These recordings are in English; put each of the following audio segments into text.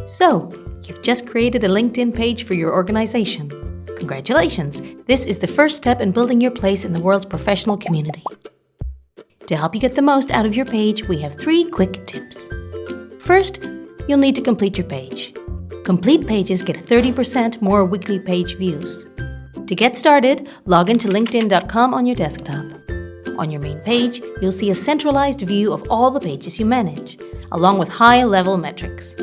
So, you've just created a LinkedIn page for your organization. Congratulations! This is the first step in building your place in the world's professional community. To help you get the most out of your page, we have 3 quick tips. First, you'll need to complete your page. Complete pages get 30% more weekly page views. To get started, log into linkedin.com on your desktop. On your main page, you'll see a centralized view of all the pages you manage, along with high-level metrics.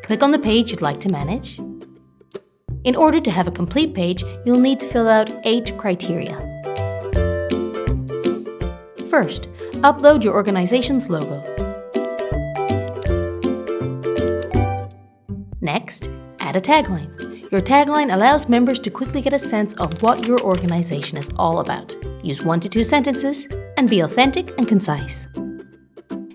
Click on the page you'd like to manage. In order to have a complete page, you'll need to fill out 8 criteria. First, upload your organization's logo. Next, add a tagline. Your tagline allows members to quickly get a sense of what your organization is all about. Use 1 to 2 sentences and be authentic and concise.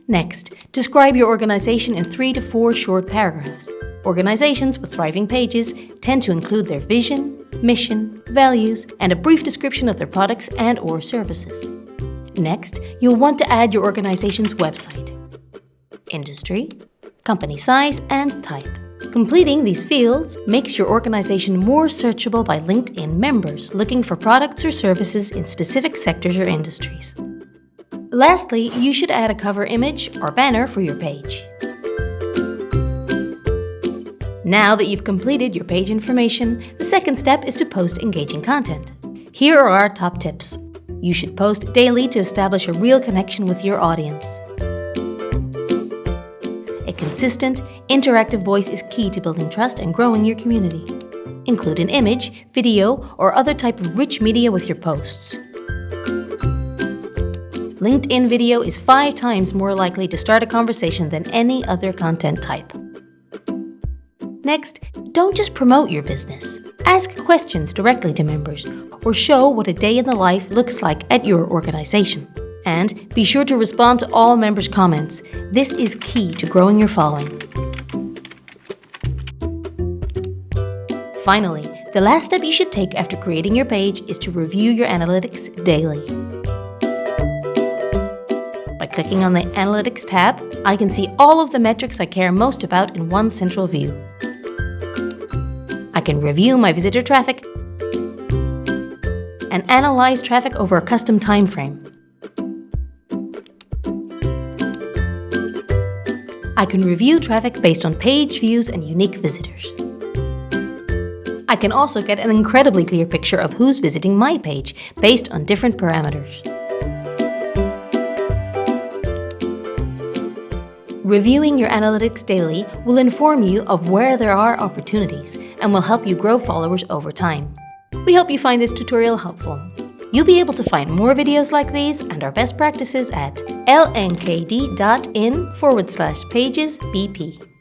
Next, describe your organization in 3 to 4 short paragraphs. Organizations with thriving pages tend to include their vision, mission, values, and a brief description of their products and/or services. Next, you'll want to add your organization's website, industry, company size, and type. Completing these fields makes your organization more searchable by LinkedIn members looking for products or services in specific sectors or industries. Lastly, you should add a cover image or banner for your page. Now that you've completed your page information, the second step is to post engaging content. Here are our top tips. You should post daily to establish a real connection with your audience. A consistent, interactive voice is key to building trust and growing your community. Include an image, video, or other type of rich media with your posts. LinkedIn video is 5 times more likely to start a conversation than any other content type. Next, don't just promote your business. Ask questions directly to members or show what a day in the life looks like at your organization. And be sure to respond to all members' comments. This is key to growing your following. Finally, the last step you should take after creating your page is to review your analytics daily. By clicking on the Analytics tab, I can see all of the metrics I care most about in one central view. I can review my visitor traffic and analyze traffic over a custom time frame. I can review traffic based on page views and unique visitors. I can also get an incredibly clear picture of who's visiting my page based on different parameters. Reviewing your analytics daily will inform you of where there are opportunities and will help you grow followers over time. We hope you find this tutorial helpful. You'll be able to find more videos like these and our best practices at lnkd.in/pagesbp.